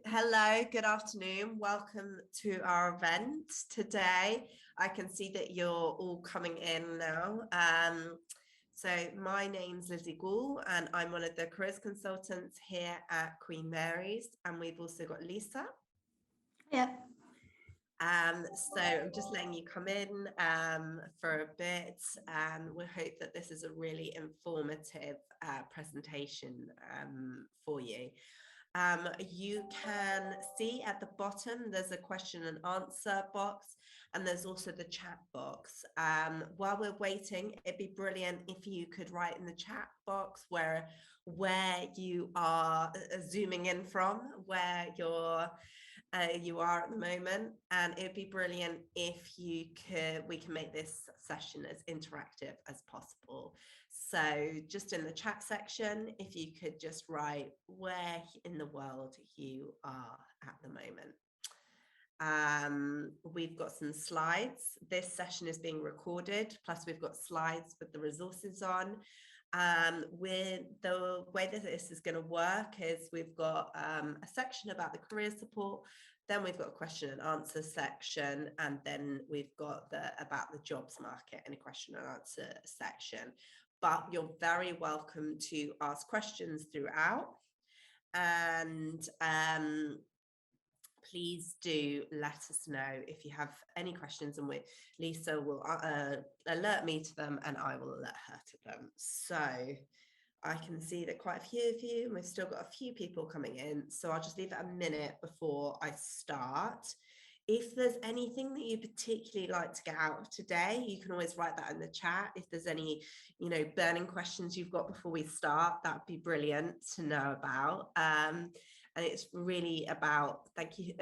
Hello, good afternoon. Welcome to our event today. I can see that you're all coming in now. So my name's Lizzie Gall and I'm one of the careers consultants here at Queen Mary's, and we've also got Lisa. Yeah. So I'm just letting you come in for a bit, and we hope that this is a really informative presentation for you. You can see at the bottom there's a question and answer box, and there's also the chat box. While we're waiting, it'd be brilliant if you could write in the chat box where you are zooming in from, where you are at the moment, and it'd be brilliant if we can make this session as interactive as possible. So just in the chat section, if you could just write where in the world you are at the moment. We've got some slides. This session is being recorded, plus we've got slides with the resources on. The way that this is going to work is we've got a section about the career support, then we've got a question and answer section, and then we've got about the jobs market and a question and answer section. But you're very welcome to ask questions throughout, and please do let us know if you have any questions, and Lisa will alert me to them and I will alert her to them. So I can see that quite a few of you, and we've still got a few people coming in, so I'll just leave it a minute before I start. If there's anything that you particularly like to get out of today, you can always write that in the chat. If there's any, burning questions you've got before we start, that'd be brilliant to know about. And it's really about, thank you,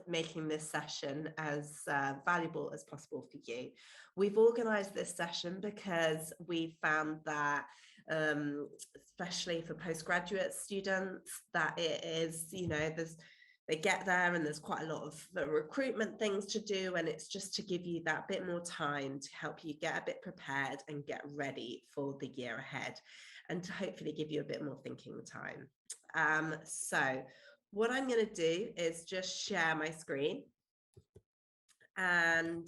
making this session as valuable as possible for you. We've organised this session because we found that, especially for postgraduate students, that it is, they get there and there's quite a lot of recruitment things to do, and it's just to give you that bit more time to help you get a bit prepared and get ready for the year ahead, and to hopefully give you a bit more thinking time. So what I'm going to do is just share my screen, and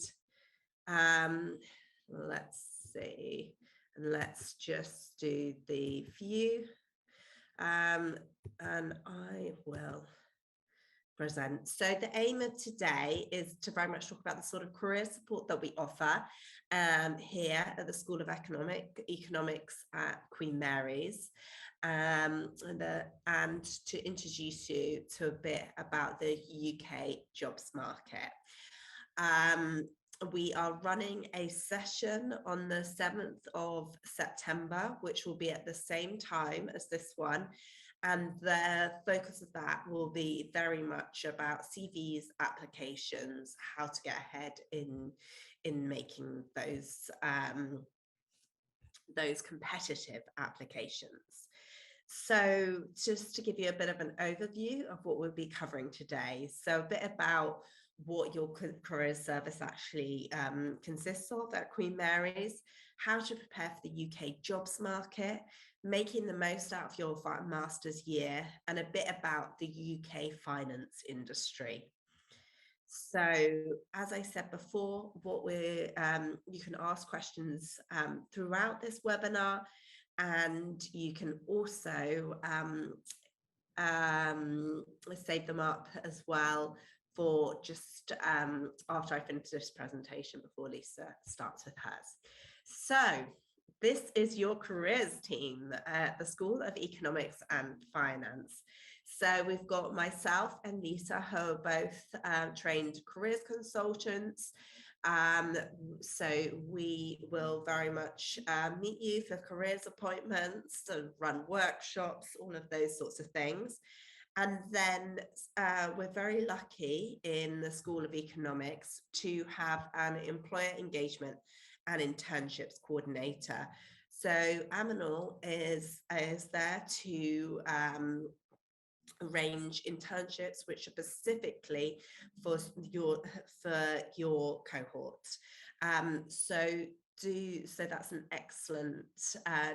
let's see, and let's just do the view, and I will present. So the aim of today is to very much talk about the sort of career support that we offer here at the School of Economics at Queen Mary's, and to introduce you to a bit about the UK jobs market. We are running a session on the 7th of September, which will be at the same time as this one. And the focus of that will be very much about CVs, applications, how to get ahead in making those competitive applications. So just to give you a bit of an overview of what we'll be covering today. So a bit about what your career service actually consists of at Queen Mary's, how to prepare for the UK jobs market, making the most out of your master's year, and a bit about the UK finance industry. So, as I said before, you can ask questions throughout this webinar, and you can also save them up as well for just after I finish this presentation, before Lisa starts with hers. So this is your careers team at the School of Economics and Finance. So we've got myself and Lisa, who are both trained careers consultants. So we will very much meet you for careers appointments, and run workshops, all of those sorts of things. And then we're very lucky in the School of Economics to have an employer engagement and internships coordinator. So Aminul is there to arrange internships which are specifically for your cohort. So do. So that's an excellent,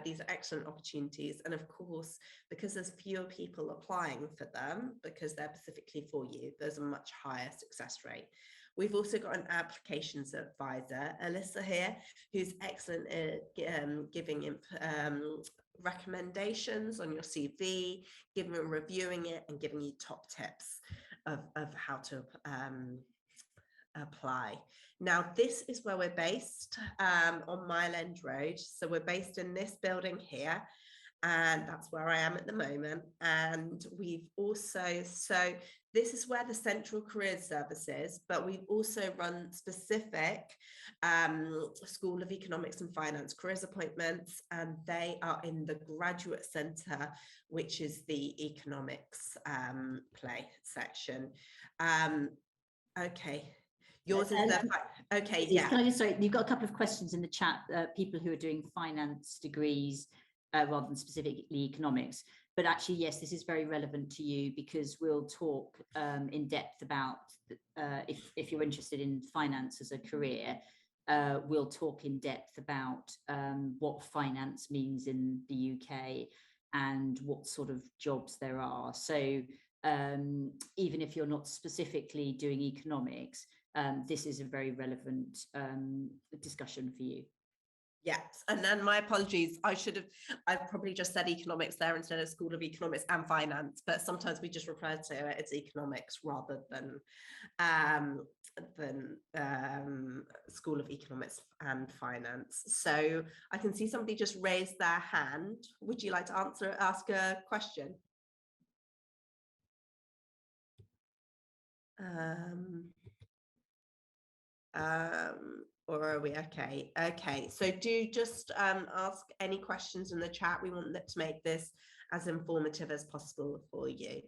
these are excellent opportunities. And of course, because there's fewer people applying for them, because they're specifically for you, there's a much higher success rate. We've also got an applications advisor, Alyssa here, who's excellent at giving recommendations on your CV, giving and reviewing it, and giving you top tips of how to apply. Now, this is where we're based, on Mile End Road. So we're based in this building here, and that's where I am at the moment. And we've also, so this is where the Central Careers Service is, but we've also run specific School of Economics and Finance careers appointments, and they are in the Graduate Centre, which is the economics play section. Okay. Yours is the okay. Yeah. Can I just, sorry, you've got a couple of questions in the chat. People who are doing finance degrees rather than specifically economics. But actually, yes, this is very relevant to you, because we'll talk in depth about if you're interested in finance as a career. We'll talk in depth about what finance means in the UK and what sort of jobs there are. So even if you're not specifically doing economics, this is a very relevant discussion for you. Yes, and then my apologies. I've probably just said economics there instead of School of Economics and Finance, but sometimes we just refer to it as economics rather than School of Economics and Finance. So I can see somebody just raised their hand. Would you like to ask a question? Or are we okay? Okay, so do just ask any questions in the chat. We want to make this as informative as possible for you.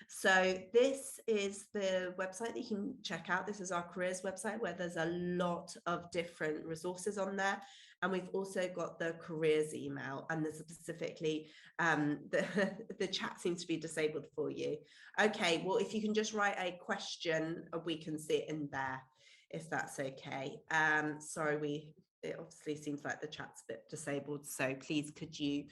So this is the website that you can check out. This is our careers website, where there's a lot of different resources on there. And we've also got the careers email, and there's specifically the chat seems to be disabled for you. Okay, well, if you can just write a question, we can see it in there, if that's okay. Sorry, it obviously seems like the chat's a bit disabled, so please could you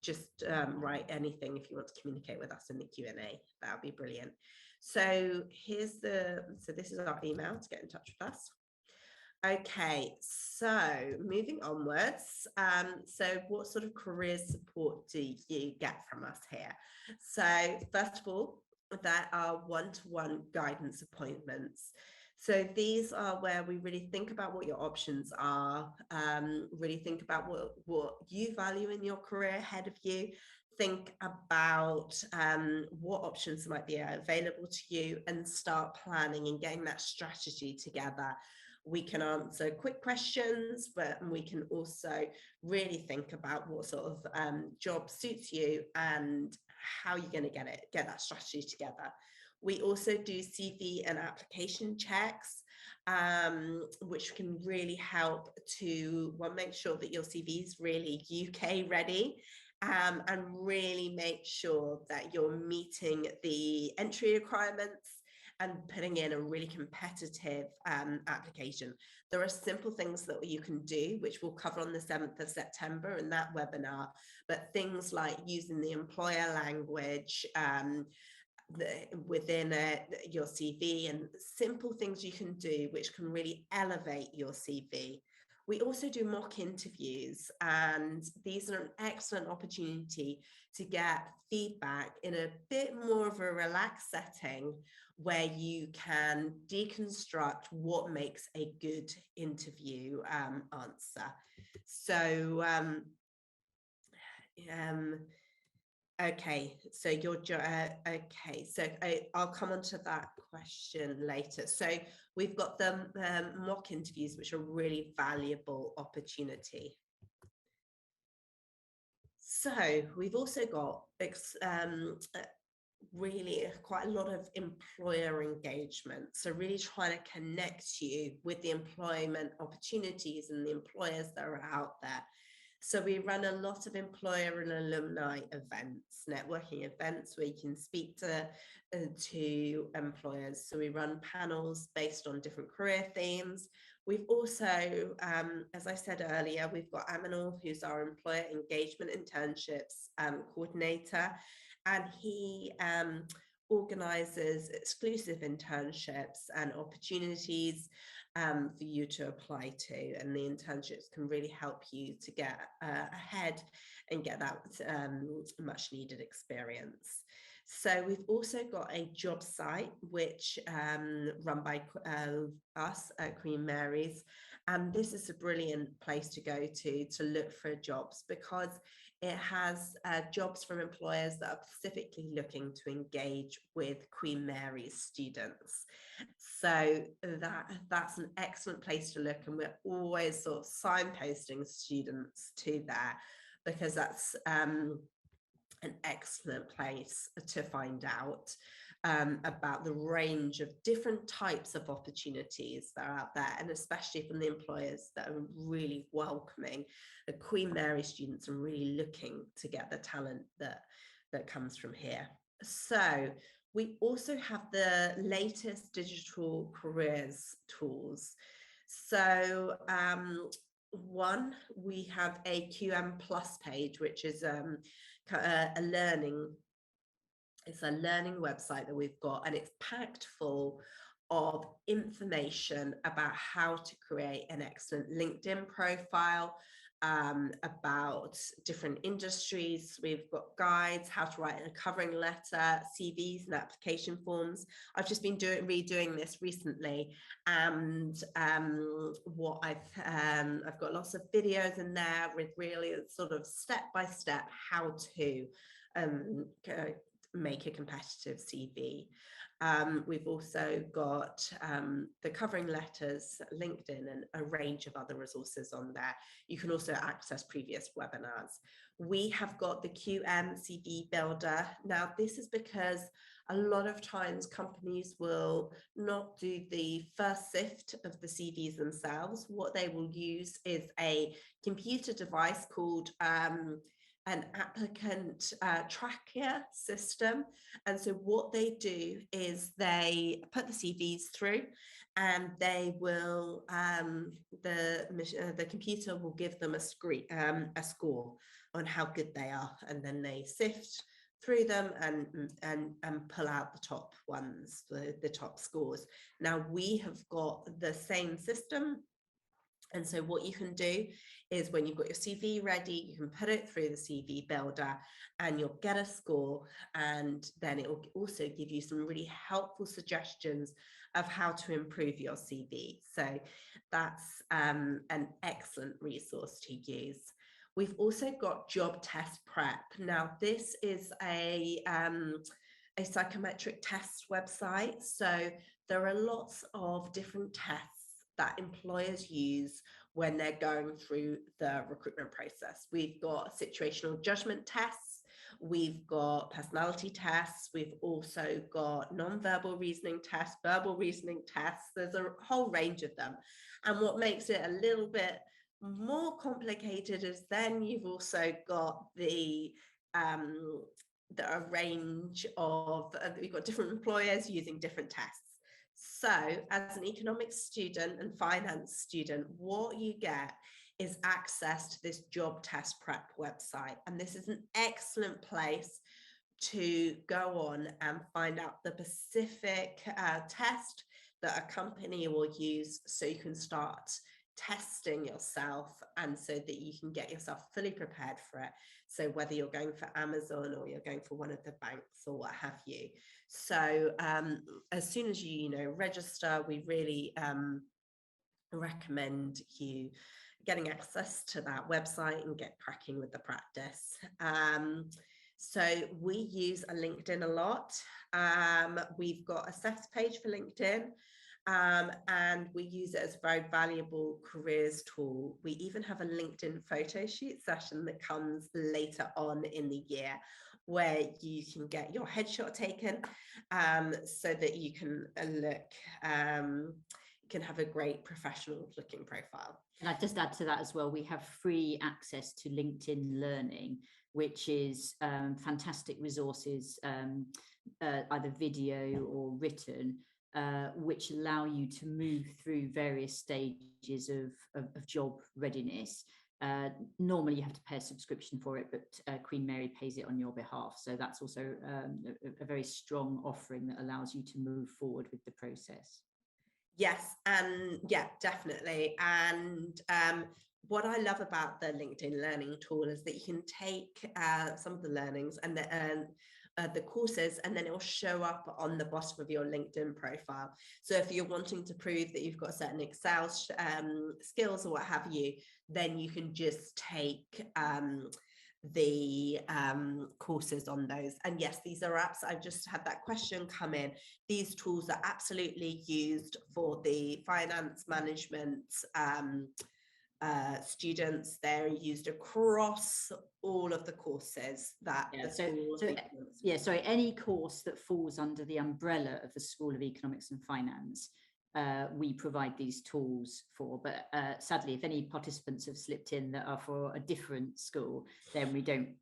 just write anything if you want to communicate with us in the Q&A. That would be brilliant. So this is our email to get in touch with us. Okay, so moving onwards, so what sort of career support do you get from us here? So first of all, there are one-to-one guidance appointments. So these are where we really think about what your options are, really think about what you value in your career ahead of you, think about what options might be available to you, and start planning and getting that strategy together. We can answer quick questions, but we can also really think about what sort of job suits you and how you're going to get that strategy together. We also do CV and application checks, which can really help to make sure that your CV is really UK ready, and really make sure that you're meeting the entry requirements and putting in a really competitive application. There are simple things that you can do, which we'll cover on the 7th of September in that webinar, but things like using the employer language within your CV, and simple things you can do which can really elevate your CV. We also do mock interviews, and these are an excellent opportunity to get feedback in a bit more of a relaxed setting, where you can deconstruct what makes a good interview answer. So okay, so okay, so I'll come on to that question later. So we've got the mock interviews, which are a really valuable opportunity. So we've also got really quite a lot of employer engagement. So really trying to connect you with the employment opportunities and the employers that are out there. So we run a lot of employer and alumni events, networking events, where you can speak to employers. So we run panels based on different career themes. We've also, as I said earlier, we've got Aminal, who's our employer engagement internships coordinator, and he organises exclusive internships and opportunities for you to apply to. And the internships can really help you to get ahead and get that much needed experience. So we've also got a job site which run by us at Queen Mary's, and this is a brilliant place to go to look for jobs, because it has jobs from employers that are specifically looking to engage with Queen Mary's students. So that's an excellent place to look, and we're always sort of signposting students to there, because that's an excellent place to find out about the range of different types of opportunities that are out there, and especially from the employers that are really welcoming the Queen Mary students and really looking to get the talent that comes from here. So we also have the latest digital careers tools. So one, we have a QM Plus page, which is a learning website that we've got, and it's packed full of information about how to create an excellent LinkedIn profile, about different industries. We've got guides, how to write a covering letter, CVs and application forms. I've just been redoing this recently, and what I've got lots of videos in there with really sort of step-by-step how to make a competitive CV. We've also got the covering letters, LinkedIn, and a range of other resources on there. You can also access previous webinars. We have got the QM CV Builder. Now, this is because a lot of times companies will not do the first sift of the CVs themselves. What they will use is a computer device called an applicant tracker system. And so what they do is they put the CVs through, and they will the computer will give them a score on how good they are, and then they sift through them and pull out the top ones, the top scores. Now we have got the same system. And so what you can do is, when you've got your CV ready, you can put it through the CV builder and you'll get a score. And then it will also give you some really helpful suggestions of how to improve your CV. So that's an excellent resource to use. We've also got Job Test Prep. Now, this is a psychometric test website. So there are lots of different tests that employers use when they're going through the recruitment process. We've got situational judgment tests, we've got personality tests, we've also got non-verbal reasoning tests, verbal reasoning tests. There's a whole range of them. And what makes it a little bit more complicated is then you've also got the range of, we've got different employers using different tests. So as an economics student and finance student, what you get is access to this job test prep website. And this is an excellent place to go on and find out the specific test that a company will use, so you can start testing yourself, and so that you can get yourself fully prepared for it. So whether you're going for Amazon or you're going for one of the banks or what have you. So as soon as you register, we really recommend you getting access to that website and get cracking with the practice. So we use a LinkedIn a lot. We've got a Seth's page for LinkedIn. And we use it as a very valuable careers tool. We even have a LinkedIn photo shoot session that comes later on in the year, where you can get your headshot taken, so that you can can have a great professional looking profile. And I'd just add to that as well, we have free access to LinkedIn Learning, which is fantastic resources, either video or written, which allow you to move through various stages of job readiness. Normally you have to pay a subscription for it, but Queen Mary pays it on your behalf. So that's also a very strong offering that allows you to move forward with the process. Yes, and yeah, definitely. And what I love about the LinkedIn Learning tool is that you can take some of the learnings and the courses, and then it will show up on the bottom of your LinkedIn profile. So if you're wanting to prove that you've got certain Excel skills or what have you, then you can just take the courses on those. And yes, these are apps. I've just had that question come in. These tools are absolutely used for the finance management students. They're used across all of the courses that the School of Economics. Sorry, any course that falls under the umbrella of the School of Economics and Finance, we provide these tools for. But sadly, if any participants have slipped in that are for a different school, then we don't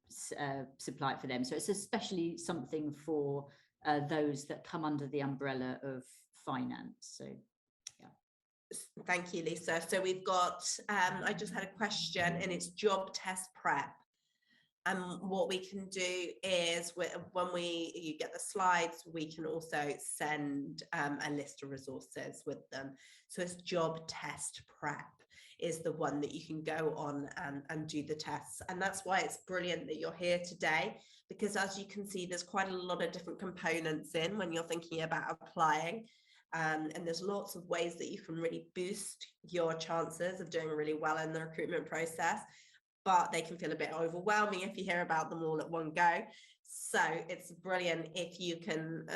supply it for them. So it's especially something for those that come under the umbrella of finance. So thank you, Lisa. So we've got, I just had a question, and it's job test prep. And what we can do is when you get the slides, we can also send a list of resources with them. So it's job test prep is the one that you can go on and do the tests. And that's why it's brilliant that you're here today, because as you can see, there's quite a lot of different components in when you're thinking about applying. And there's lots of ways that you can really boost your chances of doing really well in the recruitment process, but they can feel a bit overwhelming if you hear about them all at one go. So it's brilliant if you can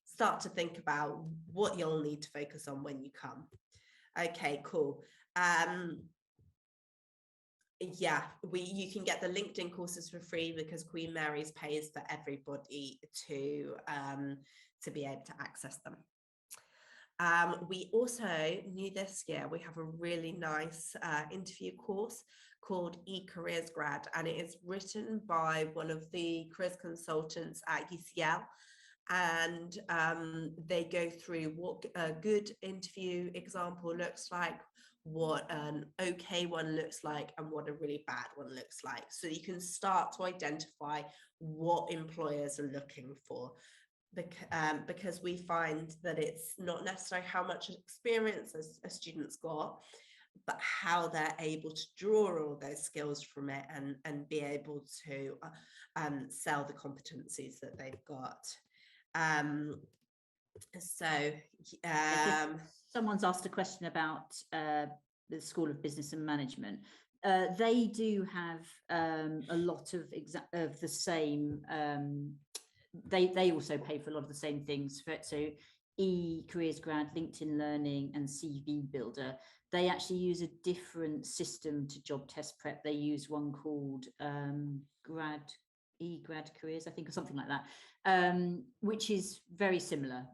start to think about what you'll need to focus on when you come. Okay, cool. Yeah, you can get the LinkedIn courses for free because Queen Mary's pays for everybody to be able to access them. We also, new this year, we have a really nice interview course called eCareers Grad, and it is written by one of the careers consultants at UCL, and they go through what a good interview example looks like, what an okay one looks like, and what a really bad one looks like, so you can start to identify what employers are looking for. Because we find that it's not necessarily how much experience a student's got, but how they're able to draw all those skills from it and be able to sell the competencies that they've got. Someone's asked a question about the School of Business and Management. They do have a lot of the same. They also pay for a lot of the same things. So eCareers Grad, LinkedIn Learning, and CV Builder, they actually use a different system to job test prep. They use one called eGrad Careers, I think, or something like that, which is very similar,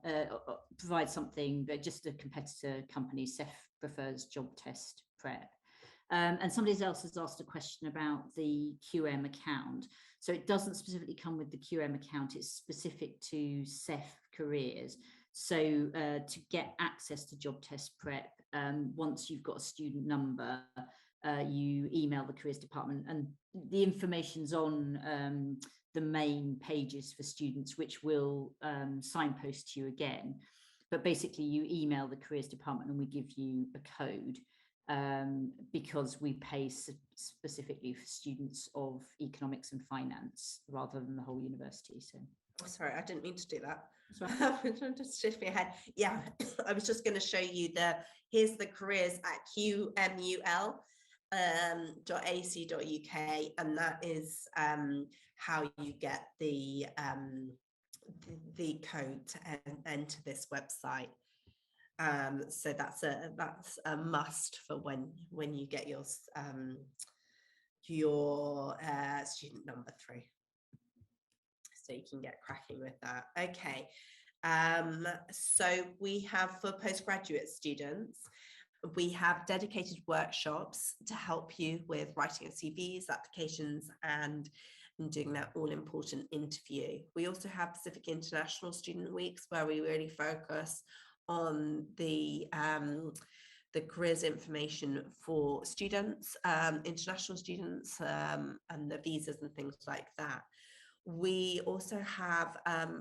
provides something that just a competitor company, Ceph, prefers job test prep. And somebody else has asked a question about the QM account. So it doesn't specifically come with the QM account, it's specific to Ceph Careers. So to get access to job test prep, once you've got a student number, you email the careers department, and the information's on the main pages for students, which will signpost to you again. But basically you email the careers department and we give you a code. Because we pay specifically for students of economics and finance rather than the whole university. So, oh, sorry, I didn't mean to do that. I'm just shifting ahead. Yeah, I was just going to show you here's the careers at QMUL .ac.uk, and that is how you get the code to enter this website. So that's a must for when you get your student number through, so you can get cracking with that. Okay, so we have, for postgraduate students, we have dedicated workshops to help you with writing CVs, applications, and doing that all-important interview. We also have Pacific International Student Weeks, where we really focus on the careers information for students, international students, and the visas and things like that. We also have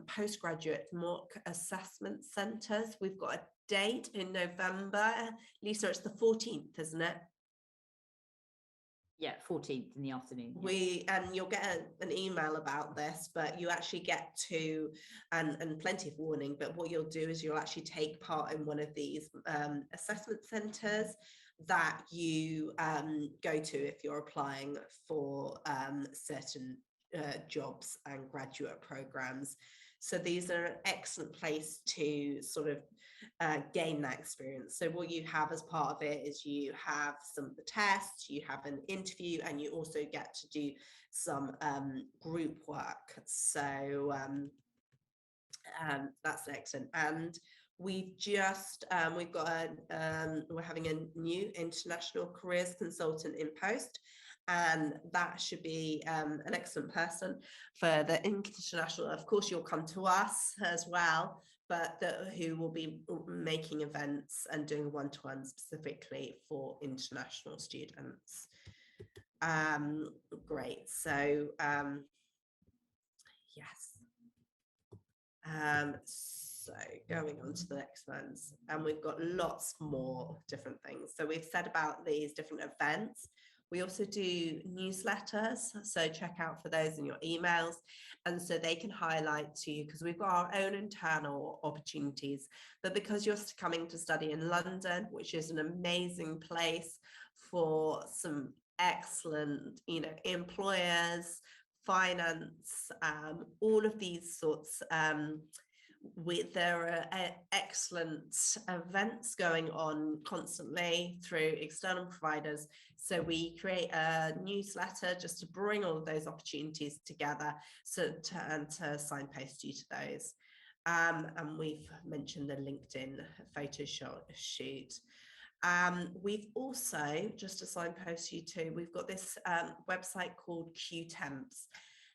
postgraduate mock assessment centres. We've got a date in November. Lisa, it's the 14th, isn't it? Yeah, 14th in the afternoon. And you'll get an email about this, but you actually get to, and plenty of warning, but what you'll do is you'll actually take part in one of these assessment centres that you go to if you're applying for certain jobs and graduate programs. So these are an excellent place to sort of gain that experience. So what you have as part of it is you have some of the tests, you have an interview, and you also get to do some group work. So that's excellent. And we've just we're having a new international careers consultant in post, and that should be an excellent person for the international. Of course, you'll come to us as well, but who will be making events and doing one-to-one specifically for international students. Great. So yes. So going on to the next ones, and we've got lots more different things. So we've said about these different events. We also do newsletters, so check out for those in your emails, and so they can highlight to you, because we've got our own internal opportunities, but because you're coming to study in London, which is an amazing place for some excellent, employers, finance, all of these sorts. There are excellent events going on constantly through external providers. So we create a newsletter just to bring all of those opportunities together, to signpost you to those. And we've mentioned the LinkedIn photo shoot. We've also, just to signpost you to, we've got this website called QTemps.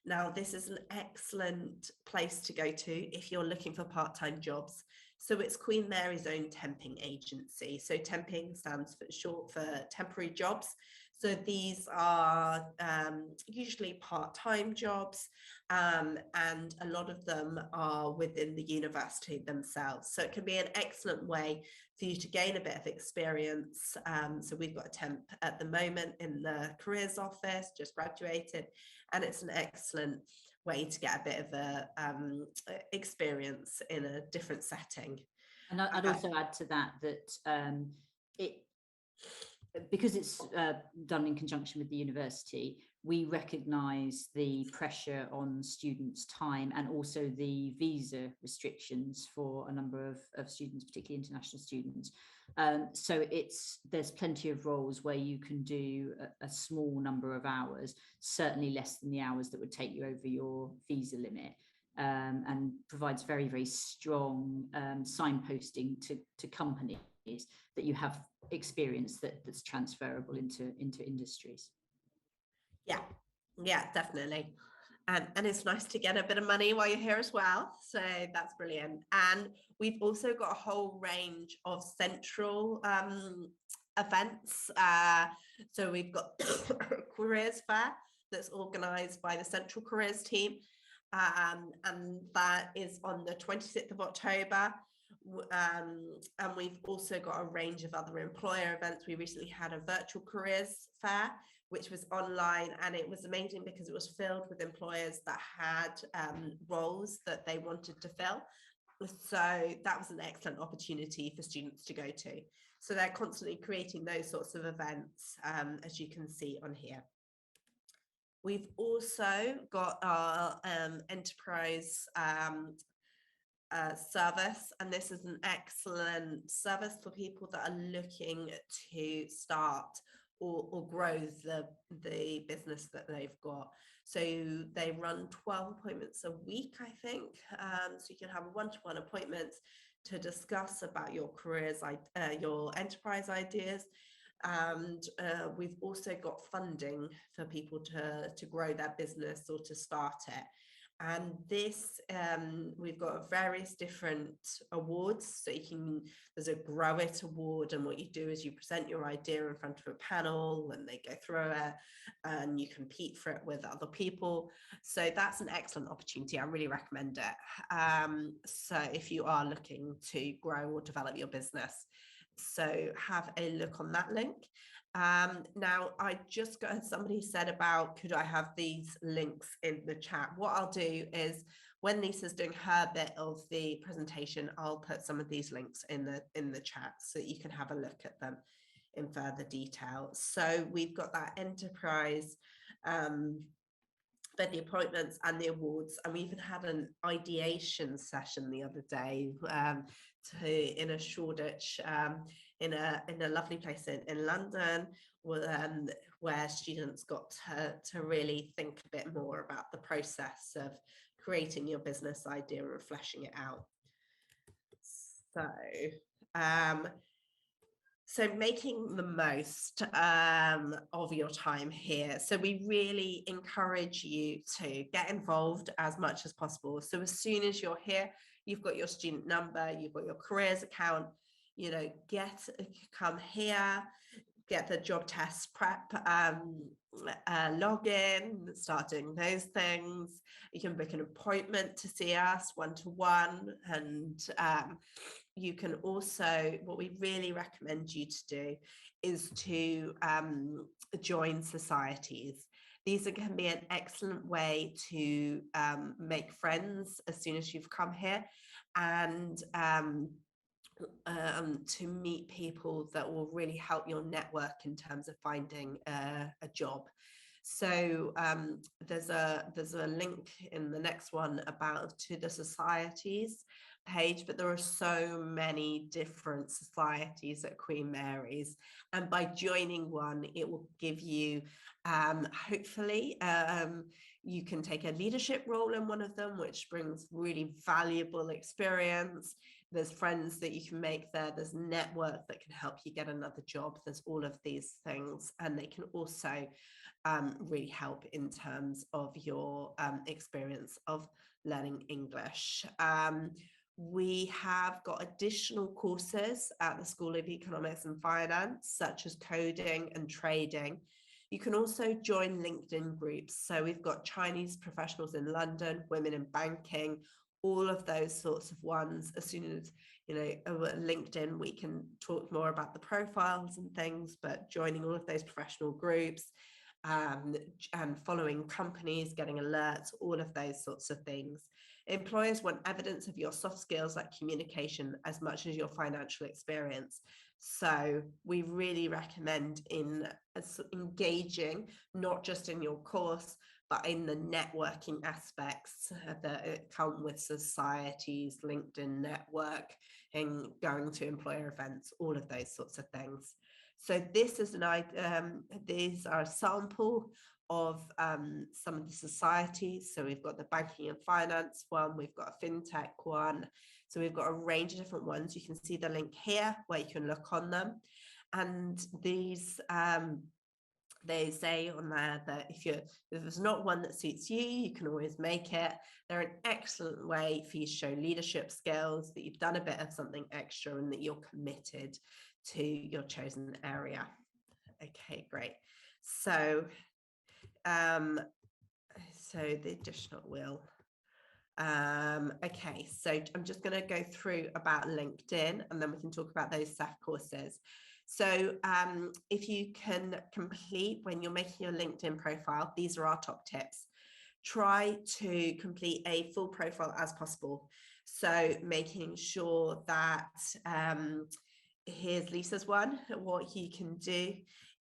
Now, this is an excellent place to go to if you're looking for part-time jobs. So it's Queen Mary's own temping agency. So temping stands for short for temporary jobs. So these are usually part-time jobs, and a lot of them are within the university themselves. So it can be an excellent way for you to gain a bit of experience. So we've got a temp at the moment in the careers office, just graduated, and it's an excellent way to get a bit of a experience in a different setting. And I'd also add to that because it's done in conjunction with the university, we recognise the pressure on students' time and also the visa restrictions for a number of students, particularly international students. So there's plenty of roles where you can do a small number of hours, certainly less than the hours that would take you over your visa limit. And provides very, very strong signposting to companies that you have experience that's transferable into industries. Yeah, definitely. And it's nice to get a bit of money while you're here as well. So that's brilliant. And we've also got a whole range of central events. So we've got a careers fair that's organised by the Central Careers team. And that is on the 26th of October. And we've also got a range of other employer events. We recently had a virtual careers fair, which was online, and it was amazing because it was filled with employers that had roles that they wanted to fill. So that was an excellent opportunity for students to go to. So they're constantly creating those sorts of events, as you can see on here. We've also got our enterprise service, and this is an excellent service for people that are looking to start or grow the business that they've got. So they run 12 appointments a week, I think. So you can have one-to-one appointments to discuss about your careers, your enterprise ideas. And we've also got funding for people to grow their business or to start it. And this, we've got various different awards. So there's a Grow It award, and what you do is you present your idea in front of a panel and they go through it and you compete for it with other people. So that's an excellent opportunity. I really recommend it. So if you are looking to grow or develop your business, so have a look on that link. Now, I just got somebody said about, could I have these links in the chat? What I'll do is when Lisa's doing her bit of the presentation, I'll put some of these links in the chat so that you can have a look at them in further detail. So we've got that enterprise, the appointments and the awards, and we even had an ideation session the other day in a Shoreditch, in a lovely place in London, where students got to really think a bit more about the process of creating your business idea and fleshing it out. So making the most of your time here. So we really encourage you to get involved as much as possible. So as soon as you're here, you've got your student number, you've got your careers account, come here, get the job test prep, log in, start doing those things. You can book an appointment to see us one-to-one, and you can also, what we really recommend you to do is to join societies. These can be an excellent way to make friends as soon as you've come here, and to meet people that will really help your network in terms of finding a job. So there's a link in the next one to the societies page, but there are so many different societies at Queen Mary's, and by joining one, it will give you hopefully you can take a leadership role in one of them, which brings really valuable experience. There's friends that you can make there, there's network that can help you get another job, there's all of these things, and they can also really help in terms of your experience of learning English. We have got additional courses at the School of Economics and Finance, such as coding and trading. You can also join LinkedIn groups. So we've got Chinese professionals in London, women in banking, all of those sorts of ones. As soon as, LinkedIn, we can talk more about the profiles and things, but joining all of those professional groups, and following companies, getting alerts, all of those sorts of things. Employers want evidence of your soft skills like communication as much as your financial experience. So we really recommend engaging, not just in your course, but in the networking aspects that come with societies, LinkedIn network, and going to employer events, all of those sorts of things. So this is these are a sample of some of the societies. So we've got the banking and finance one, we've got a fintech one. So we've got a range of different ones. You can see the link here where you can look on them. And these, they say on there that if there's not one that suits you, you can always make it. They're an excellent way for you to show leadership skills, that you've done a bit of something extra and that you're committed to your chosen area. Okay, great. So, the additional will. Okay, so I'm just going to go through about LinkedIn, and then we can talk about those SEF courses. So if you can complete, when you're making your LinkedIn profile, these are our top tips. Try to complete a full profile as possible. So making sure that, here's Lisa's one. What you can do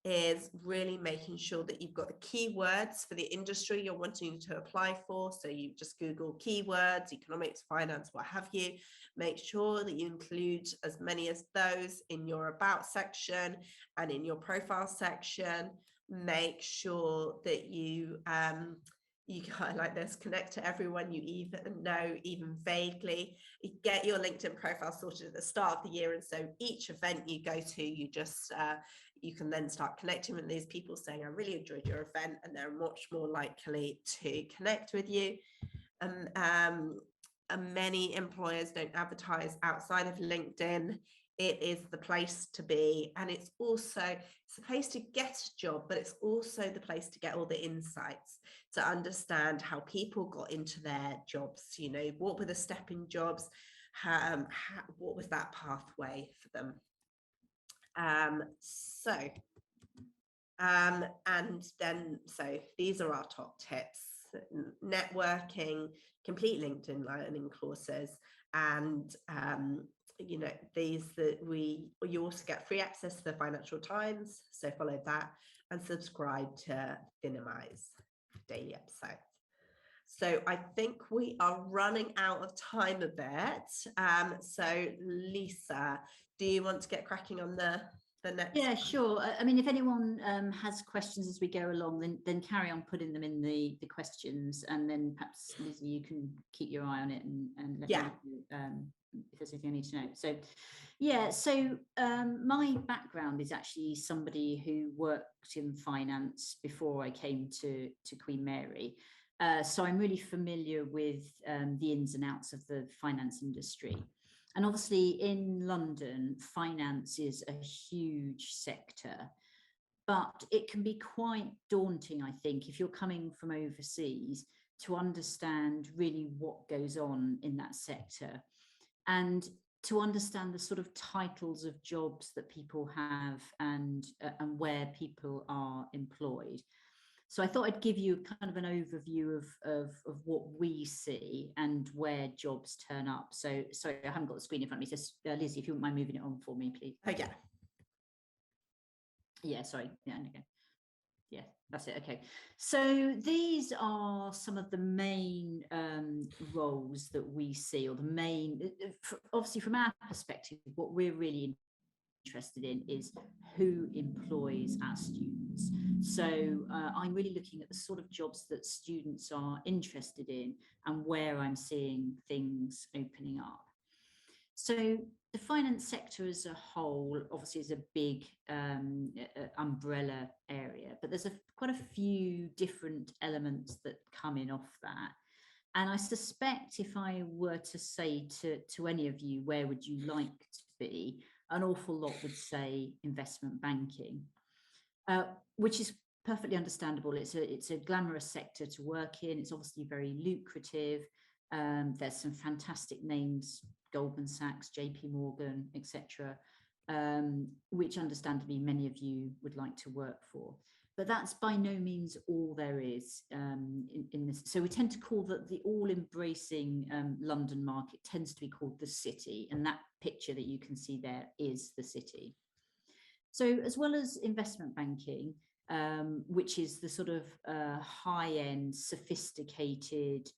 is really making sure that you've got the keywords for the industry you're wanting to apply for. So you just Google keywords, economics, finance, what have you. Make sure that you include as many as those in your about section and in your profile section. Make sure that you highlight this, connect to everyone you even know, even vaguely. You get your LinkedIn profile sorted at the start of the year, and so each event you go to, you just you can then start connecting with these people, saying I really enjoyed your event, and they're much more likely to connect with you. Many employers don't advertise outside of LinkedIn. It is the place to be, and it's a place to get a job, but it's also the place to get all the insights, to understand how people got into their jobs. You know, what were the stepping jobs, what was that pathway for them. And then, so these are our top tips: networking, complete LinkedIn learning courses, and you know, you also get free access to the Financial Times, so follow that, and subscribe to Finimize daily episodes. So I think we are running out of time a bit. So Lisa, do you want to get cracking on the next? Yeah, sure. I mean, if anyone has questions as we go along, then carry on putting them in the questions, and then perhaps Lizzie, you can keep your eye on it and let me know if there's anything I need to know. So yeah, so my background is actually somebody who worked in finance before I came to Queen Mary. So I'm really familiar with the ins and outs of the finance industry. And obviously in London, finance is a huge sector, but it can be quite daunting, I think, if you're coming from overseas, to understand really what goes on in that sector, and to understand the sort of titles of jobs that people have, and where people are employed. So I thought I'd give you kind of an overview of what we see and where jobs turn up. So sorry, I haven't got the screen in front of me. So Lizzie, if you wouldn't mind moving it on for me, please. Oh, yeah. Yeah, sorry. Yeah, okay. Yeah, that's it. Okay. So these are some of the main roles that we see, or the main, obviously from our perspective, what we're really interested in is who employs our students. So I'm really looking at the sort of jobs that students are interested in and where I'm seeing things opening up. So the finance sector as a whole obviously is a big umbrella area, but there's quite a few different elements that come in off that. And I suspect if I were to say to any of you, where would you like to be, an awful lot would say investment banking, which is perfectly understandable. It's a glamorous sector to work in. It's obviously very lucrative. There's some fantastic names, Goldman Sachs, JP Morgan, etc., which understandably many of you would like to work for. But that's by no means all there is in this. So we tend to call the all-embracing London market tends to be called the city, and that picture that you can see there is the city. So as well as investment banking, which is the sort of high-end, sophisticated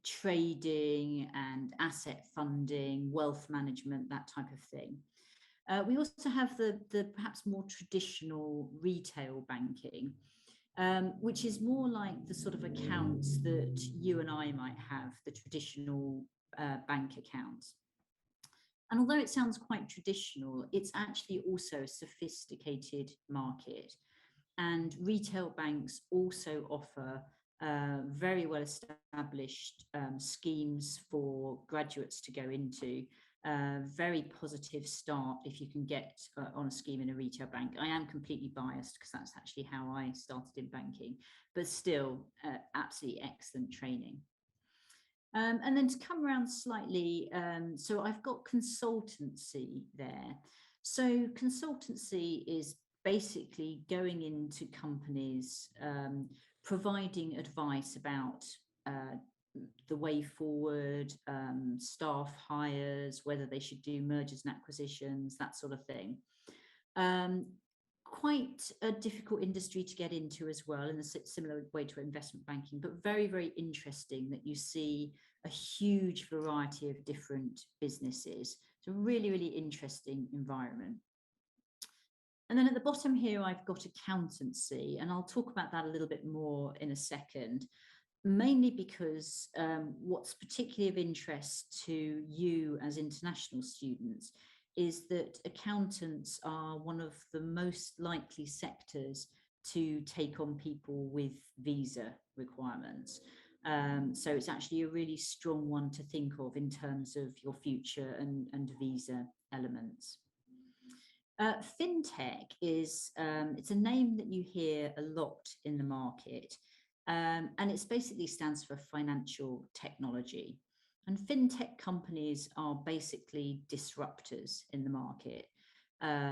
trading and asset funding, wealth management, that type of thing. We also have the perhaps more traditional retail banking, which is more like the sort of accounts that you and I might have, the traditional bank accounts. And although it sounds quite traditional, it's actually also a sophisticated market. And retail banks also offer very well established schemes for graduates to go into. Very positive start if you can get on a scheme in a retail bank. I am completely biased because that's actually how I started in banking, but still absolutely excellent training. And then to come around slightly, so I've got consultancy there. So consultancy is basically going into companies, providing advice about the way forward, staff hires, whether they should do mergers and acquisitions, that sort of thing. Quite a difficult industry to get into as well, in a similar way to investment banking, but very, very interesting that you see a huge variety of different businesses. It's a really, really interesting environment. And then at the bottom here, I've got accountancy, and I'll talk about that a little bit more in a second, mainly because what's particularly of interest to you as international students is that accountants are one of the most likely sectors to take on people with visa requirements. So it's actually a really strong one to think of in terms of your future and visa elements. FinTech is, it's a name that you hear a lot in the market, and it basically stands for financial technology. And FinTech companies are basically disruptors in the market.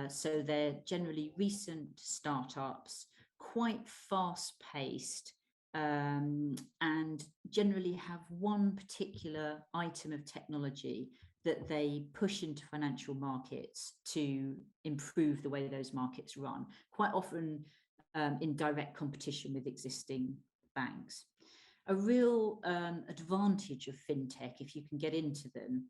So they're generally recent startups, quite fast-paced, and generally have one particular item of technology that they push into financial markets to improve the way those markets run, quite often in direct competition with existing banks. A real advantage of FinTech, if you can get into them,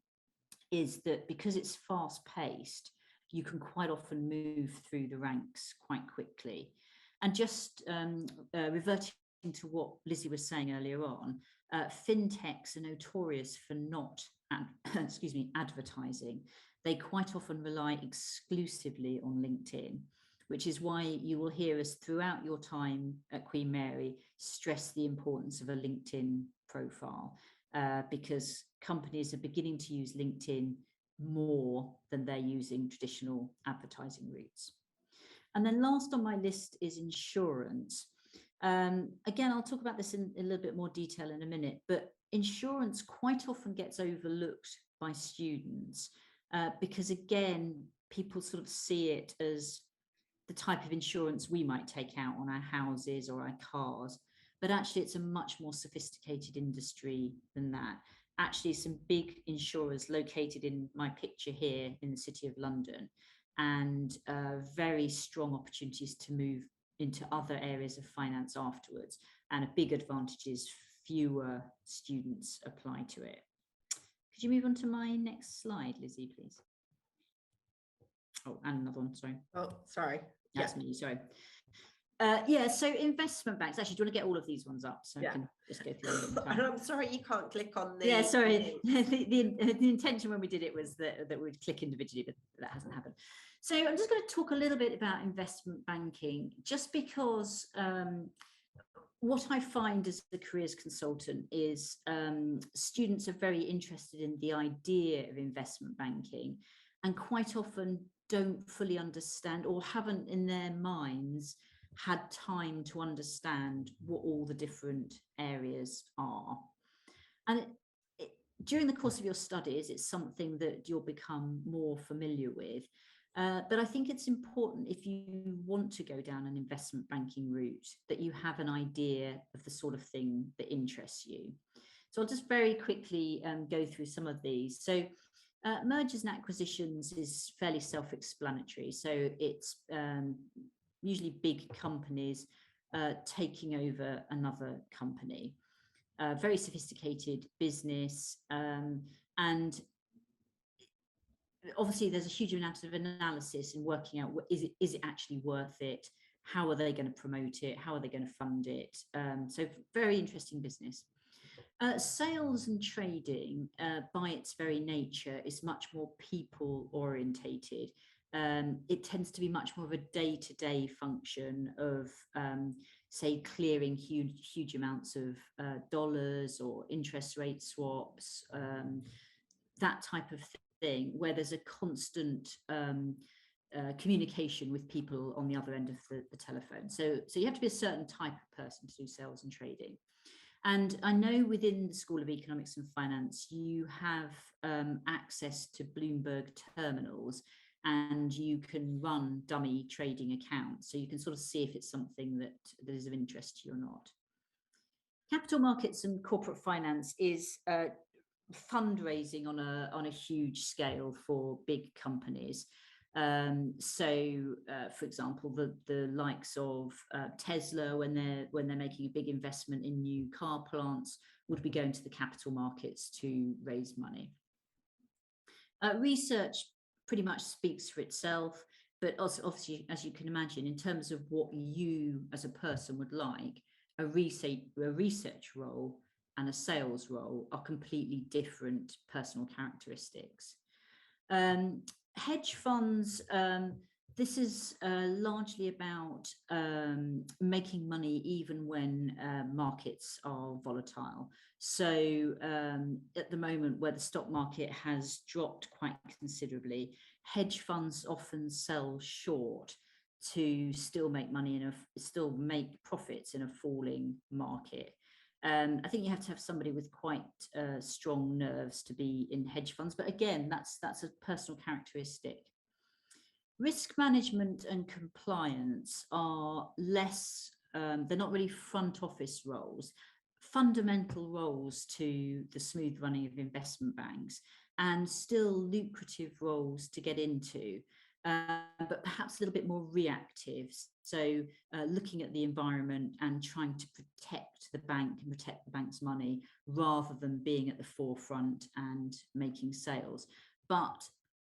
is that because it's fast-paced, you can quite often move through the ranks quite quickly. And just reverting to what Lizzie was saying earlier on, FinTechs are notorious for not advertising. They quite often rely exclusively on LinkedIn, which is why you will hear us throughout your time at Queen Mary stress the importance of a LinkedIn profile, because companies are beginning to use LinkedIn more than they're using traditional advertising routes. And then last on my list is insurance. Again, I'll talk about this in a little bit more detail in a minute, but insurance quite often gets overlooked by students because, again, people sort of see it as the type of insurance we might take out on our houses or our cars, but actually it's a much more sophisticated industry than that. Actually, some big insurers located in my picture here in the City of London, and very strong opportunities to move into other areas of finance afterwards. And a big advantage is fewer students apply to it. Could you move on to my next slide, Lizzie, please? Oh, and another one, sorry. Oh, sorry. That's me, sorry. Yeah, so investment banks. Actually, do you want to get all of these ones up so I can just go through them? And I'm sorry you can't click on the... Yeah, sorry. the intention when we did it was that we'd click individually, but that hasn't happened. So I'm just going to talk a little bit about investment banking, just because what I find as a careers consultant is students are very interested in the idea of investment banking and quite often don't fully understand or haven't in their minds had time to understand what all the different areas are. And during the course of your studies, it's something that you'll become more familiar with. But I think it's important, if you want to go down an investment banking route, that you have an idea of the sort of thing that interests you. So I'll just very quickly go through some of these. So mergers and acquisitions is fairly self-explanatory. So it's usually big companies taking over another company. Very sophisticated business, and obviously there's a huge amount of analysis in working out is it actually worth it, how are they going to promote it, how are they going to fund it. So very interesting business. Sales and trading, by its very nature, is much more people orientated. It tends to be much more of a day-to-day function of say clearing huge amounts of dollars or interest rate swaps, that type of thing, where there's a constant communication with people on the other end of the telephone. So you have to be a certain type of person to do sales and trading. And I know within the School of Economics and Finance, you have access to Bloomberg terminals, and you can run dummy trading accounts. So you can sort of see if it's something that is of interest to you or not. Capital markets and corporate finance is fundraising on a huge scale for big companies. For example, the likes of Tesla, when they're making a big investment in new car plants, would be going to the capital markets to raise money. Research pretty much speaks for itself, but also, obviously, as you can imagine, in terms of what you as a person would like, a research role and a sales role are completely different personal characteristics. Hedge funds, This is largely about making money even when markets are volatile. So at the moment where the stock market has dropped quite considerably, hedge funds often sell short to still make money still make profits in a falling market. I think you have to have somebody with quite strong nerves to be in hedge funds, but again, that's a personal characteristic. Risk management and compliance are less, they're not really front office roles, fundamental roles to the smooth running of investment banks, and still lucrative roles to get into, but perhaps a little bit more reactive. So looking at the environment and trying to protect the bank and protect the bank's money rather than being at the forefront and making sales. But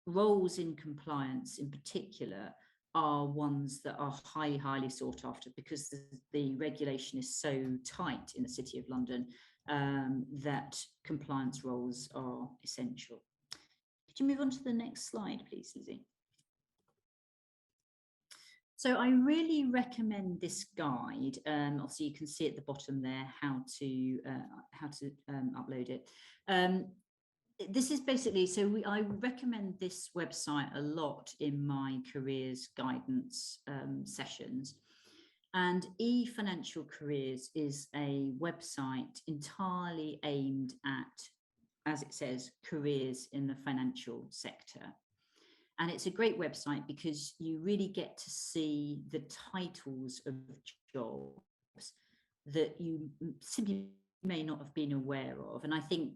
roles in compliance in particular are ones that are highly sought after, because the regulation is so tight in the City of London that compliance roles are essential. Could you move on to the next slide, please, Lizzie? So I really recommend this guide. Obviously, you can see at the bottom there how to upload it. This is basically, I recommend this website a lot in my careers guidance sessions. And eFinancial Careers is a website entirely aimed at, as it says, careers in the financial sector. And it's a great website because you really get to see the titles of jobs that you simply may not have been aware of. And I think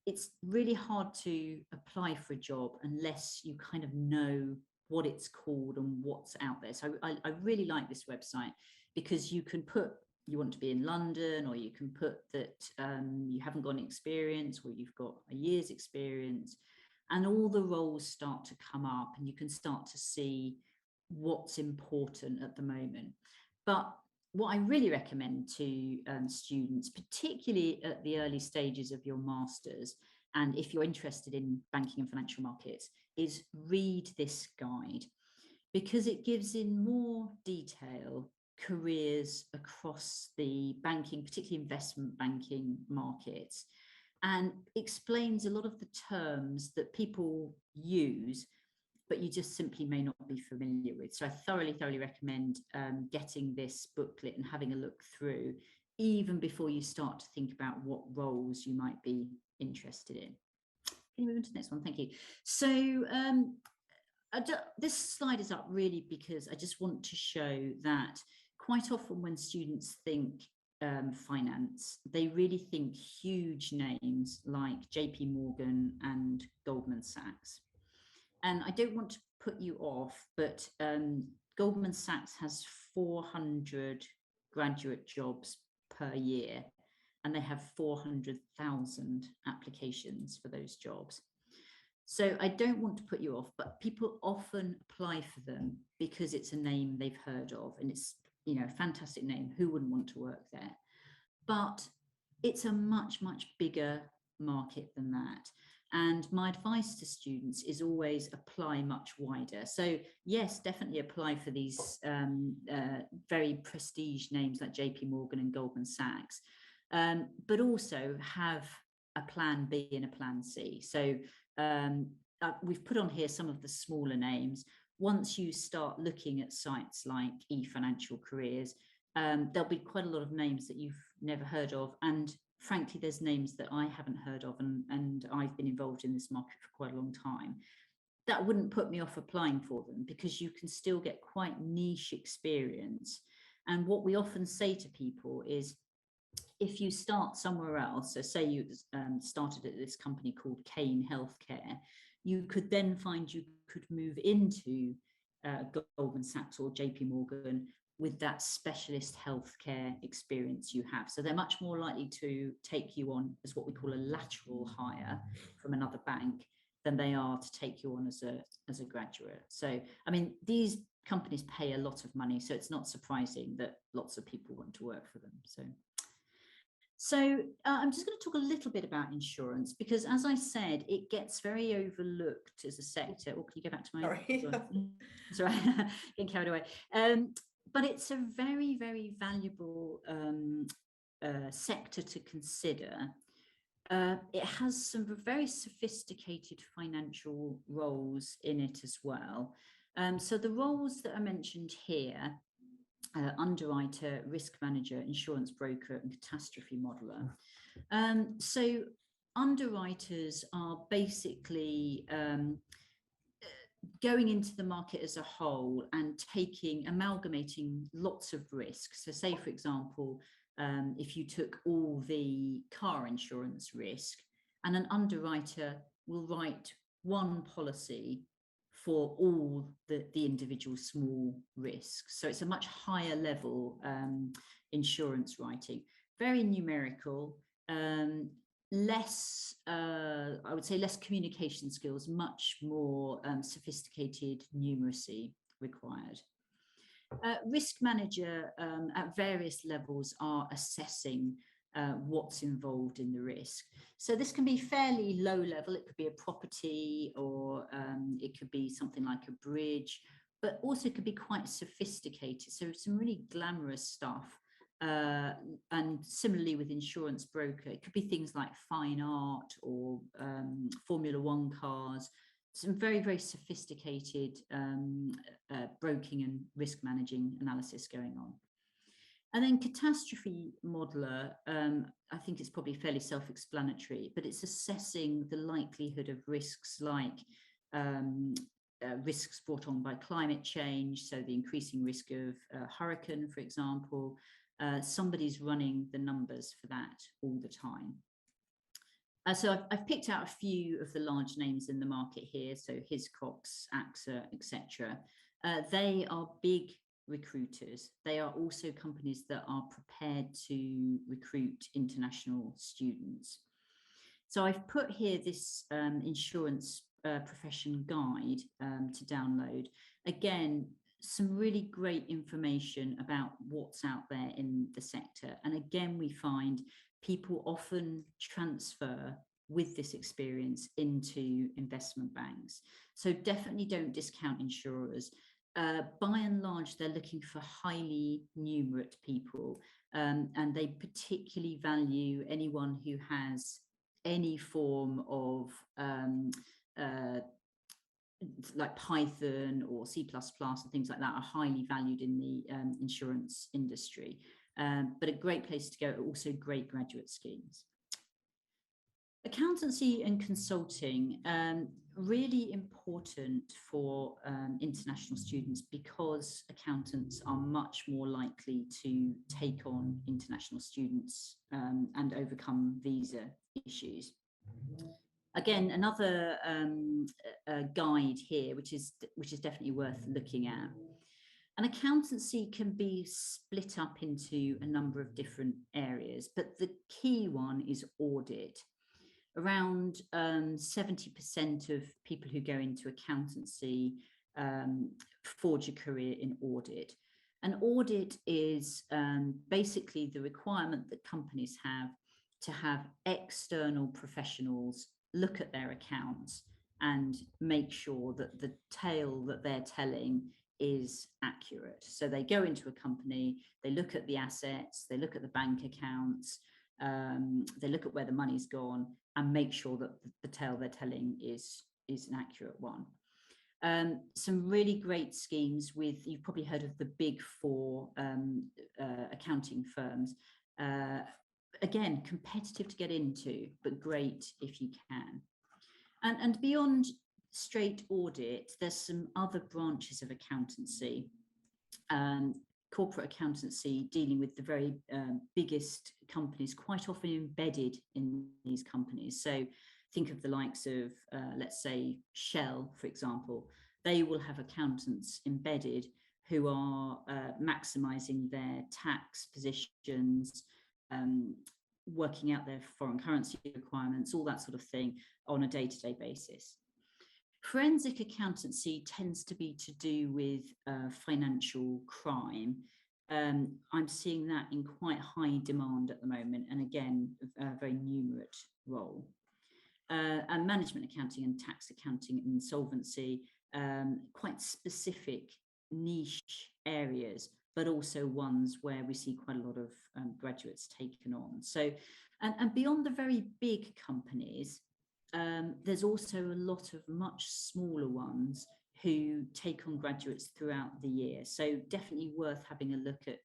it's really hard to apply for a job unless you kind of know what it's called and what's out there. So I really like this website because you can put you want to be in London, or you can put that you haven't got any experience, or you've got a year's experience, and all the roles start to come up and you can start to see what's important at the moment. But what I really recommend to students, particularly at the early stages of your masters, and if you're interested in banking and financial markets, is read this guide, because it gives in more detail careers across the banking, particularly investment banking markets, and explains a lot of the terms that people use but you just simply may not be familiar with. So I thoroughly recommend getting this booklet and having a look through, even before you start to think about what roles you might be interested in. Can you move on to the next one? Thank you. So this slide is up really because I just want to show that quite often when students think finance, they really think huge names like JP Morgan and Goldman Sachs. And I don't want to put you off, but Goldman Sachs has 400 graduate jobs per year, and they have 400,000 applications for those jobs. So I don't want to put you off, but people often apply for them because it's a name they've heard of, and it's, you know, a fantastic name. Who wouldn't want to work there? But it's a much bigger market than that. And my advice to students is always apply much wider. So yes, definitely apply for these very prestige names like JP Morgan and Goldman Sachs, but also have a plan B and a plan C. So we've put on here some of the smaller names. Once you start looking at sites like eFinancial Careers, there'll be quite a lot of names that you've never heard of, and frankly, there's names that I haven't heard of, and I've been involved in this market for quite a long time. That wouldn't put me off applying for them, because you can still get quite niche experience. And what we often say to people is, if you start somewhere else, so say you started at this company called Kane Healthcare, you could then find you could move into Goldman Sachs or JP Morgan with that specialist healthcare experience you have. So they're much more likely to take you on as what we call a lateral hire from another bank than they are to take you on as a graduate. So, I mean, these companies pay a lot of money, so it's not surprising that lots of people want to work for them. So So I'm just going to talk a little bit about insurance, because as I said, it gets very overlooked as a sector. Or can you go back to my... Sorry. Sorry, getting carried away. But it's a very, very valuable sector to consider. It has some very sophisticated financial roles in it as well. So the roles that are mentioned here, underwriter, risk manager, insurance broker, and catastrophe modeler. So underwriters are basically going into the market as a whole and amalgamating lots of risks. So say, for example, if you took all the car insurance risk, and an underwriter will write one policy for all the individual small risks. So it's a much higher level insurance writing, very numerical, less, I would say less communication skills, much more sophisticated numeracy required. Risk manager at various levels are assessing what's involved in the risk. So this can be fairly low level. It could be a property, or it could be something like a bridge, but also could be quite sophisticated. So some really glamorous stuff. And similarly with insurance broker, it could be things like fine art or Formula One cars, some very, very sophisticated broking and risk managing analysis going on. And then catastrophe modeler, I think it's probably fairly self-explanatory, but it's assessing the likelihood of risks like risks brought on by climate change, so the increasing risk of hurricane, for example. Somebody's running the numbers for that all the time. So I've picked out a few of the large names in the market here. So Hiscox, AXA, etc. They are big recruiters. They are also companies that are prepared to recruit international students. So I've put here this insurance profession guide to download. Again, some really great information about what's out there in the sector. And again, we find people often transfer with this experience into investment banks. So definitely don't discount insurers. By and large, they're looking for highly numerate people, and they particularly value anyone who has any form of like Python or C++ and things like that are highly valued in the insurance industry. But a great place to go, also great graduate schemes. Accountancy and consulting, really important for international students, because accountants are much more likely to take on international students and overcome visa issues. Again, another guide here, which is definitely worth looking at. An accountancy can be split up into a number of different areas, but the key one is audit. Around 70% of people who go into accountancy forge a career in audit. And audit is basically the requirement that companies have to have external professionals look at their accounts and make sure that the tale that they're telling is accurate. So they go into a company, they look at the assets, they look at the bank accounts, they look at where the money's gone, and make sure that the tale they're telling is an accurate one. Some really great schemes with, you've probably heard of the big four accounting firms. Again, competitive to get into, but great if you can. And beyond straight audit, there's some other branches of accountancy. Corporate accountancy, dealing with the very biggest companies, quite often embedded in these companies. So think of the likes of, let's say, Shell, for example. They will have accountants embedded who are maximizing their tax positions, working out their foreign currency requirements, all that sort of thing on a day-to-day basis. Forensic accountancy tends to be to do with financial crime. I'm seeing that in quite high demand at the moment, and again, a very numerate role. And management accounting and tax accounting and insolvency, quite specific niche areas, but also ones where we see quite a lot of graduates taken on. So, and beyond the very big companies, there's also a lot of much smaller ones who take on graduates throughout the year. So definitely worth having a look at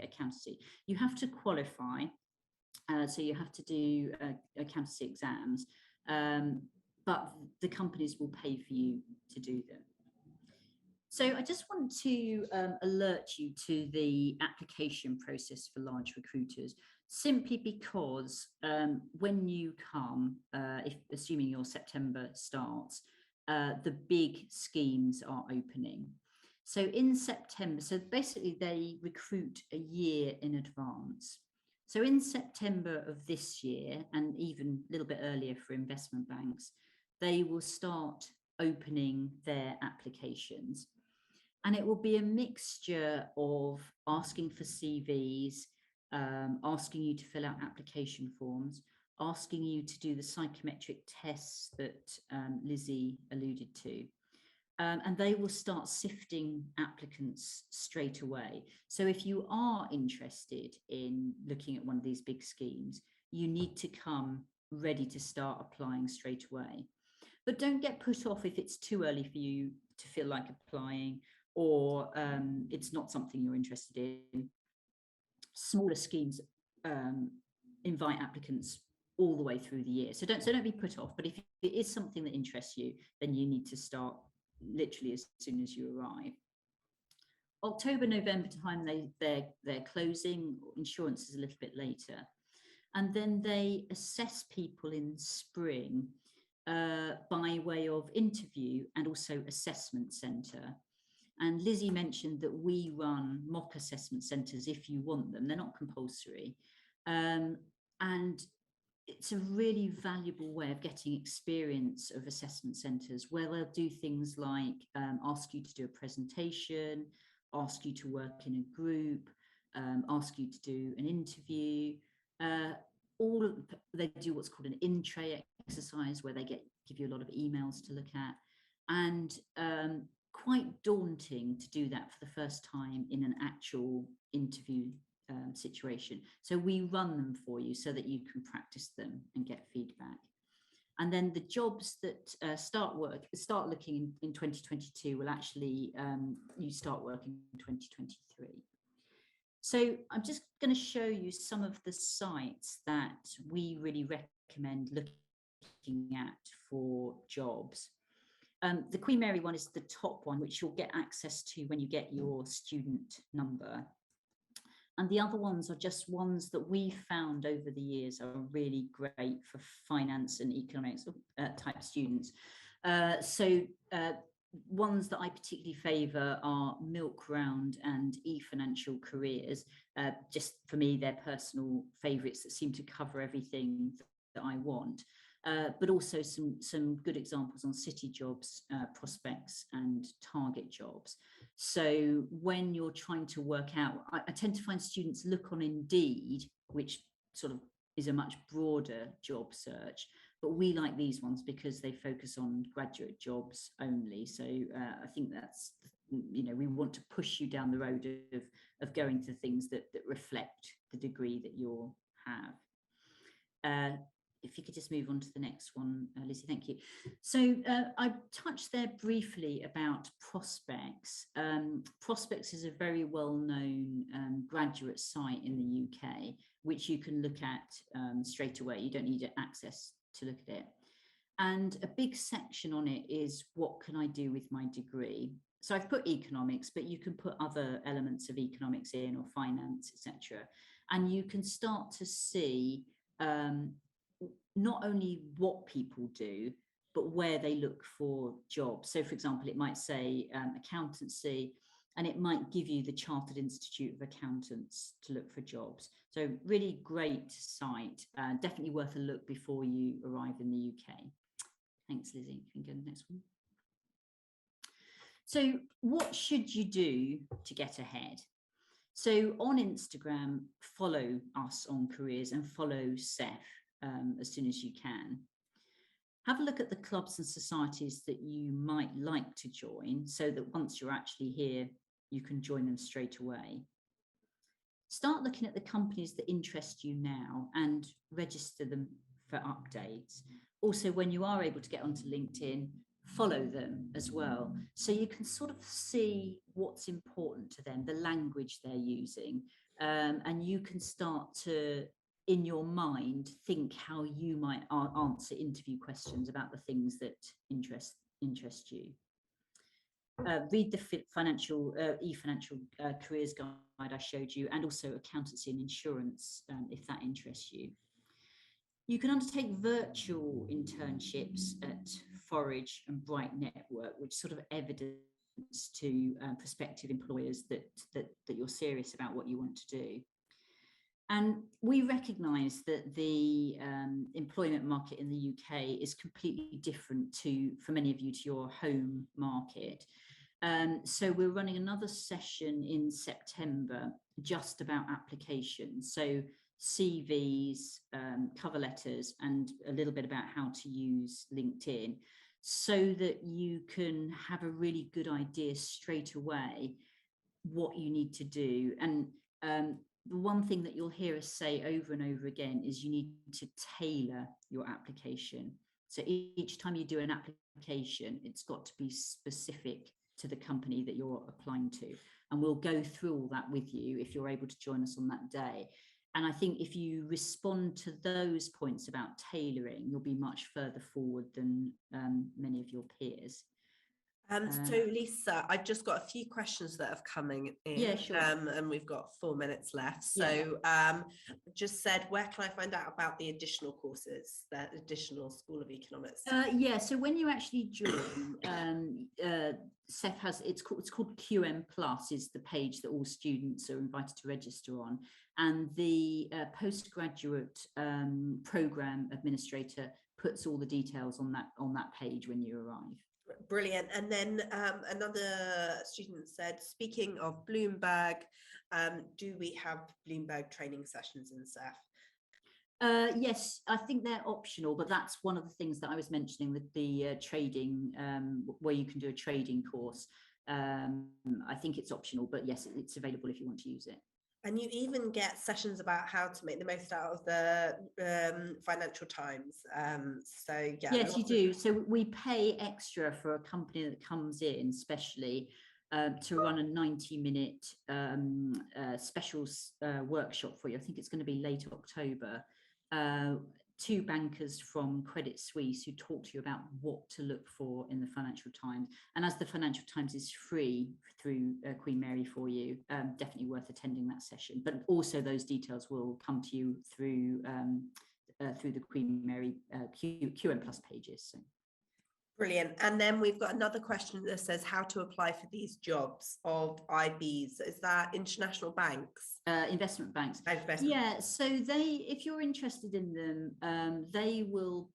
accountancy. You have to qualify, so you have to do accountancy exams, but the companies will pay for you to do them. So I just want to alert you to the application process for large recruiters, simply because when you come, assuming your September starts, the big schemes are opening. So in September, so basically they recruit a year in advance. So in September of this year, and even a little bit earlier for investment banks, they will start opening their applications. And it will be a mixture of asking for CVs, asking you to fill out application forms, asking you to do the psychometric tests that Lizzie alluded to. And they will start sifting applicants straight away. So if you are interested in looking at one of these big schemes, you need to come ready to start applying straight away. But don't get put off if it's too early for you to feel like applying, or it's not something you're interested in. Smaller schemes invite applicants all the way through the year. So don't be put off. But if it is something that interests you, then you need to start literally as soon as you arrive. October, November time, they're closing. Insurance is a little bit later. And then they assess people in spring by way of interview and also assessment centre. And Lizzie mentioned that we run mock assessment centres if you want them. They're not compulsory. And it's a really valuable way of getting experience of assessment centres, where they'll do things like ask you to do a presentation, ask you to work in a group, ask you to do an interview. They do what's called an in-tray exercise, where they give you a lot of emails to look at. And quite daunting to do that for the first time in an actual interview situation. So we run them for you so that you can practice them and get feedback. And then the jobs that start looking in 2022 will actually, you start working in 2023. So I'm just going to show you some of the sites that we really recommend looking at for jobs. The Queen Mary one is the top one, which you'll get access to when you get your student number. And the other ones are just ones that we found over the years are really great for finance and economics type students. Ones that I particularly favour are Milk Round and eFinancial Careers. Just for me, they're personal favourites that seem to cover everything that I want. But also some good examples on City Jobs, Prospects and Target Jobs. So when you're trying to work out, I tend to find students look on Indeed, which sort of is a much broader job search, but we like these ones because they focus on graduate jobs only. So I think that's, we want to push you down the road of going to things that reflect the degree that you'll have. If you could just move on to the next one, Lizzie, thank you. So I touched there briefly about Prospects. Prospects is a very well-known graduate site in the UK, which you can look at straight away. You don't need access to look at it. And a big section on it is, what can I do with my degree? So I've put economics, but you can put other elements of economics in, or finance, etc. And you can start to see not only what people do, but where they look for jobs. So for example, it might say accountancy, and it might give you the Chartered Institute of Accountants to look for jobs. So really great site, definitely worth a look before you arrive in the UK. Thanks, Lizzie. You can go to the next one. So what should you do to get ahead? So on Instagram, follow us on Careers and follow Seth as soon as you can. Have a look at the clubs and societies that you might like to join, so that once you're actually here, you can join them straight away. Start looking at the companies that interest you now and register them for updates. Also, when you are able to get onto LinkedIn, follow them as well, so you can sort of see what's important to them, the language they're using, and you can start to, in your mind, think how you might answer interview questions about the things that interest you. Read the financial e-financial careers guide I showed you, and also accountancy and insurance, if that interests you. You can undertake virtual internships at Forage and Bright Network, which sort of evidence to prospective employers that you're serious about what you want to do. And we recognise that the employment market in the UK is completely different for many of you, to your home market. So we're running another session in September just about applications. So CVs, cover letters, and a little bit about how to use LinkedIn, so that you can have a really good idea straight away what you need to do. And the one thing that you'll hear us say over and over again is you need to tailor your application. So each time you do an application, it's got to be specific to the company that you're applying to. And we'll go through all that with you if you're able to join us on that day. And I think if you respond to those points about tailoring, you'll be much further forward than many of your peers. So Lisa, I've just got a few questions that have coming in. Yeah, sure. And we've got 4 minutes left. So just said, where can I find out about the additional courses, that additional School of Economics? Yeah, so when you actually join, Seth has, it's called QM Plus, is the page that all students are invited to register on. And the postgraduate program administrator puts all the details on that page when you arrive. Brilliant. And then another student said, speaking of Bloomberg, do we have Bloomberg training sessions in Seth? Yes, I think they're optional, but that's one of the things that I was mentioning, with the trading, where you can do a trading course. I think it's optional, but yes, it's available if you want to use it. And you even get sessions about how to make the most out of the Financial Times. So yeah. Yes, you do. So we pay extra for a company that comes in specially to run a 90-minute special workshop for you. I think it's going to be late October. 2 bankers from Credit Suisse who talk to you about what to look for in the Financial Times. And as the Financial Times is free through Queen Mary for you, definitely worth attending that session. But also those details will come to you through the Queen Mary QM Plus pages. So. Brilliant. And then we've got another question that says how to apply for these jobs of IBs. Is that international banks? Investment banks. Yeah, so if you're interested in them, they will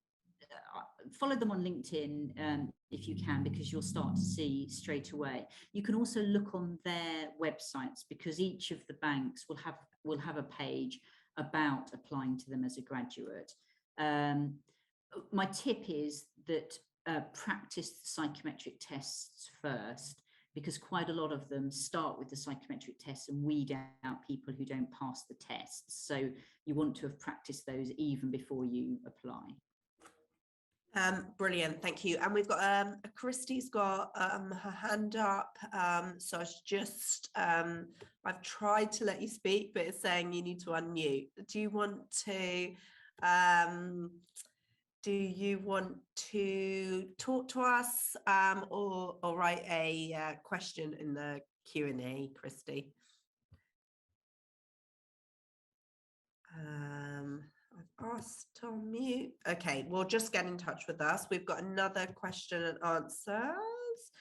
follow them on LinkedIn if you can, because you'll start to see straight away. You can also look on their websites, because each of the banks will have a page about applying to them as a graduate. My tip is that practice the psychometric tests first, because quite a lot of them start with the psychometric tests and weed out people who don't pass the tests. So you want to have practiced those even before you apply. Brilliant, thank you. And we've got Christy's got her hand up. So it's just I've tried to let you speak, but it's saying you need to unmute. Do you want to talk to us or write a question in the Q&A, Christy? I've asked to unmute. Okay, well, just get in touch with us. We've got another question and answers.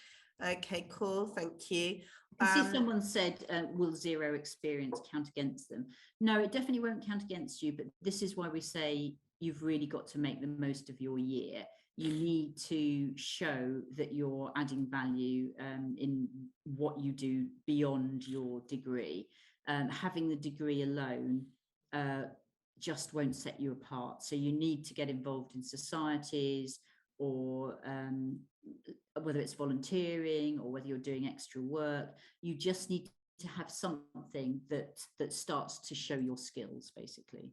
Okay, cool, thank you. I see someone said, will 0 experience count against them? No, it definitely won't count against you, but this is why we say you've really got to make the most of your year. You need to show that you're adding value in what you do beyond your degree. having the degree alone just won't set you apart. So you need to get involved in societies, or whether it's volunteering or whether you're doing extra work. You just need to have something that starts to show your skills, basically.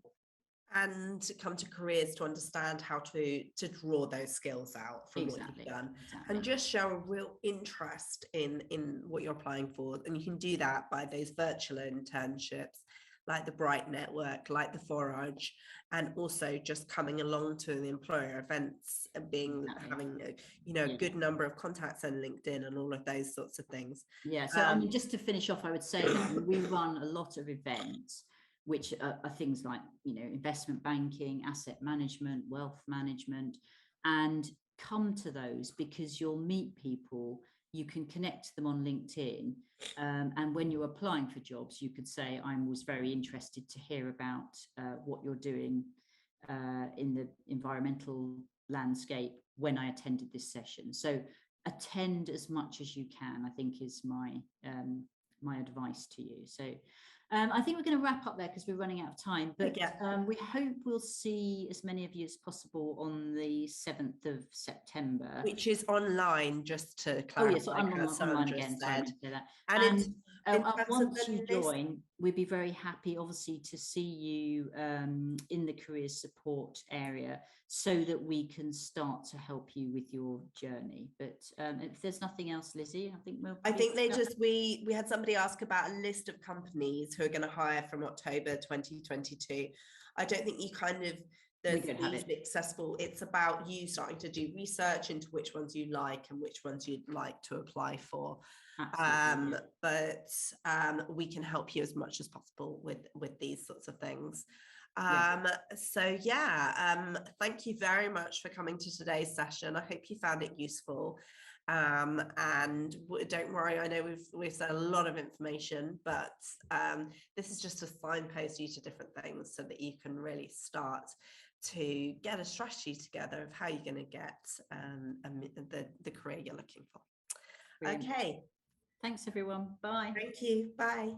And come to careers to understand how to draw those skills out from what you've done, and just show a real interest in what you're applying for. And you can do that by those virtual internships, like the Bright Network, like the Forage, and also just coming along to the employer events and having a good number of contacts on LinkedIn and all of those sorts of things. Yeah. So I mean, just to finish off, I would say that we run a lot of events which are things like, investment banking, asset management, wealth management, and come to those because you'll meet people, you can connect them on LinkedIn, and when you're applying for jobs, you could say, I was very interested to hear about what you're doing in the environmental landscape when I attended this session. So attend as much as you can, I think, is my advice to you. So I think we're going to wrap up there because we're running out of time, but we hope we'll see as many of you as possible on the 7th of September. Which is online, just to clarify. Oh, yes, online again. Sorry, I meant to say that. And once you join, we'd be very happy, obviously, to see you in the careers support area so that we can start to help you with your journey. But if there's nothing else, Lizzie, I think we had somebody ask about a list of companies who are going to hire from October 2022. I don't think you there's easily accessible. It's about you starting to do research into which ones you like and which ones you'd like to apply for. But we can help you as much as possible with these sorts of things. So thank you very much for coming to today's session. I hope you found it useful. And don't worry, I know we've said a lot of information, but this is just to signpost you to different things so that you can really start to get a strategy together of how you're going to get the career you're looking for. Brilliant. Okay. Thanks, everyone. Bye. Thank you. Bye.